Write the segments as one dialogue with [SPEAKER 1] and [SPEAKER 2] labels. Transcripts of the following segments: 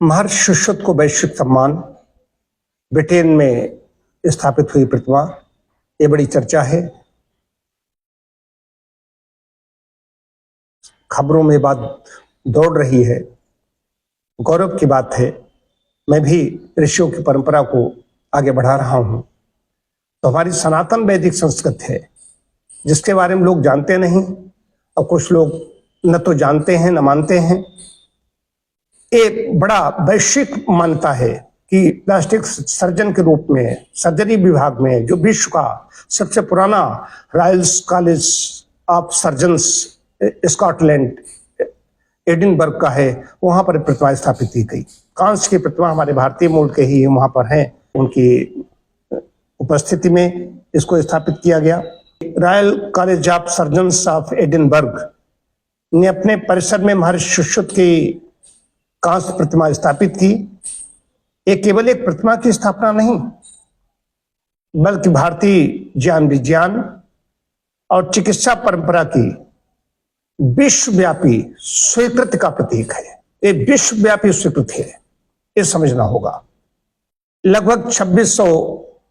[SPEAKER 1] महर्षि शुश्रुत को वैश्विक सम्मान, ब्रिटेन में स्थापित हुई प्रतिमा, ये बड़ी चर्चा है। खबरों में बात दौड़ रही है, गौरव की बात है। मैं भी ऋषियों की परंपरा को आगे बढ़ा रहा हूं। तो हमारी सनातन वैदिक संस्कृति है जिसके बारे में लोग जानते नहीं और कुछ लोग न तो जानते हैं न मानते हैं। एक बड़ा वैश्विक मान्यता है कि प्लास्टिक सर्जन के रूप में सर्जरी विभाग में जो विश्व का सबसे पुराना royal college of surgeons Scotland Edinburgh का है, वहां पर प्रतिमा स्थापित की गई। कांस्य की प्रतिमा हमारे भारतीय मूल के ही वहां पर हैं, उनकी उपस्थिति में इसको स्थापित किया गया। Royal college of surgeons of Edinburgh ने अपने परिसर में महर्षि शुश्रुत की कांस्य प्रतिमा स्थापित की। ये केवल एक प्रतिमा की स्थापना नहीं, बल्कि भारतीय ज्ञान विज्ञान और चिकित्सा परंपरा की विश्वव्यापी स्वीकृति का प्रतीक है। ये विश्वव्यापी स्वीकृति है, ये समझना होगा। लगभग 2600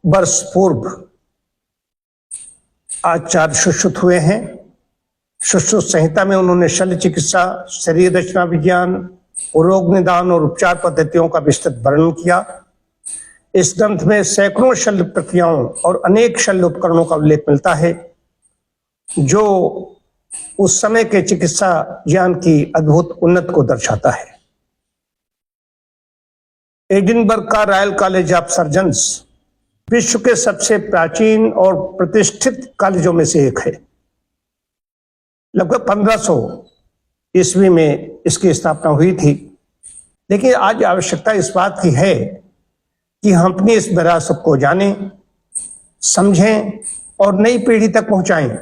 [SPEAKER 1] वर्ष पूर्व आचार्य शुश्रुत हुए हैं। शुश्रुत संहिता में उन्होंने शल्य चिकित्सा, शरीर रचना विज्ञान, रोग निदान और उपचार पद्धतियों का विस्तृत वर्णन किया। इस ग्रंथ में सैकड़ों शल्य प्रक्रियाओं और अनेक शल्य उपकरणों का उल्लेख मिलता है जो उस समय के चिकित्सा ज्ञान की अद्भुत उन्नति को दर्शाता है। एडिनबर्ग का रॉयल कॉलेज ऑफ सर्जन्स विश्व के सबसे प्राचीन और प्रतिष्ठित कॉलेजों में से एक है। लगभग 1500 ईस्वी में इसकी स्थापना हुई थी। लेकिन आज आवश्यकता इस बात की है कि हम अपनी इस विरासत को जानें, समझें और नई पीढ़ी तक पहुंचाएं।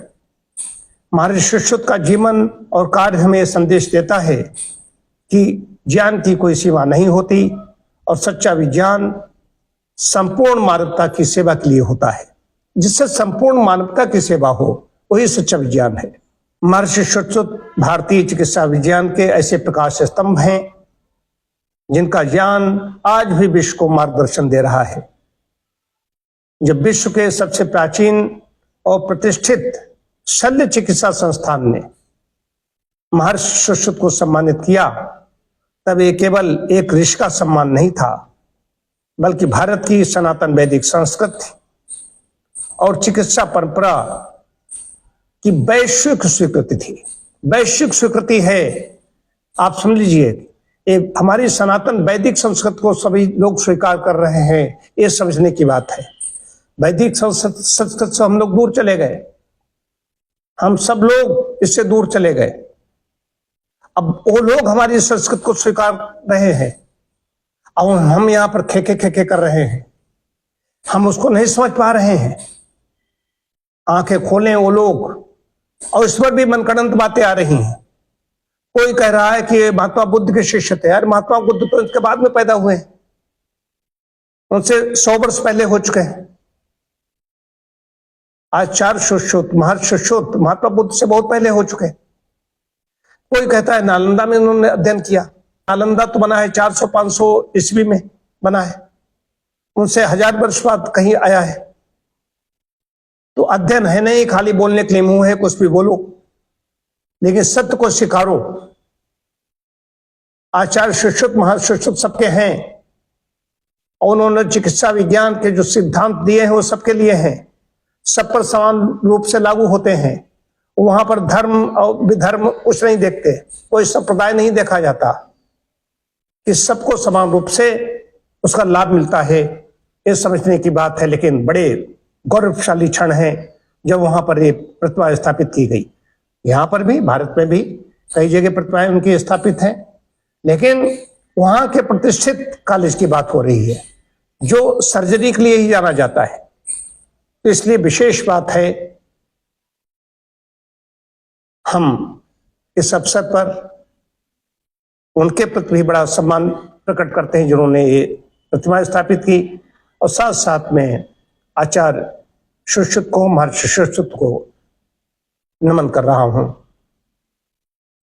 [SPEAKER 1] महर्षि शुश्रुत का जीवन और कार्य हमें संदेश देता है कि ज्ञान की कोई सीमा नहीं होती और सच्चा विज्ञान संपूर्ण मानवता की सेवा के लिए होता है। जिससे संपूर्ण मानवता की सेवा हो वही सच्चा विज्ञान है। महर्षि शुश्रुत भारतीय चिकित्सा विज्ञान के ऐसे प्रकाश स्तंभ हैं जिनका ज्ञान आज भी विश्व को मार्गदर्शन दे रहा है। जब विश्व के सबसे प्राचीन और प्रतिष्ठित शल्य चिकित्सा संस्थान ने महर्षि शुश्रुत को सम्मानित किया, तब ये केवल एक ऋषि का सम्मान नहीं था, बल्कि भारत की सनातन वैदिक संस्कृति और चिकित्सा परंपरा की वैश्विक स्वीकृति थी। वैश्विक स्वीकृति है, आप समझ लीजिए। ये हमारी सनातन वैदिक संस्कृति को सभी लोग स्वीकार कर रहे हैं, ये समझने की बात है। वैदिक संस्कृत से हम लोग दूर चले गए, हम सब लोग इससे दूर चले गए। अब वो लोग हमारी संस्कृति को स्वीकार रहे हैं और हम यहाँ पर खेके कर रहे हैं। हम उसको नहीं समझ पा रहे हैं। आंखें खोलें वो लोग, और इस पर भी मनगढ़ंत बातें आ रही हैं। कोई कह रहा है कि महात्मा बुद्ध के शिष्य थे। यार, महात्मा बुद्ध तो इसके बाद में पैदा हुए, उनसे 100 वर्ष पहले हो चुके हैं। आचार्य शुश्रुत, महर्षि शुश्रुत महात्मा बुद्ध से बहुत पहले हो चुके। कोई कहता है नालंदा में उन्होंने अध्ययन किया। नालंदा तो बना है 400-500 ईस्वी में बना है, उनसे 1000 वर्ष बाद कहीं आया है। तो अध्ययन है नहीं, खाली बोलने के लिए मुंह है, कुछ भी बोलो, लेकिन सत्य को स्वीकारो। आचार्य शुश्रुत, महर्षि शुश्रुत सबके हैं और उन्होंने चिकित्सा विज्ञान के जो सिद्धांत दिए हैं वो सबके लिए हैं, सब पर समान रूप से लागू होते हैं। वहां पर धर्म और विधर्म कुछ नहीं देखते, कोई संप्रदाय नहीं देखा जाता, कि सबको समान रूप से उसका लाभ मिलता है। ये समझने की बात है। लेकिन बड़े गौरवशाली क्षण है जब वहां पर ये प्रतिमा स्थापित की गई। यहाँ पर भी, भारत में भी कई जगह प्रतिमाएं उनकी स्थापित हैं, लेकिन वहां के प्रतिष्ठित कॉलेज की बात हो रही है जो सर्जरी के लिए ही जाना जाता है। तो इसलिए विशेष बात है, हम इस अवसर पर उनके प्रति भी बड़ा सम्मान प्रकट करते हैं जिन्होंने ये प्रतिमा स्थापित की, और साथ साथ में आचार्य शुश्रुत को, महर्षि शुश्रुत को नमन कर रहा हूं।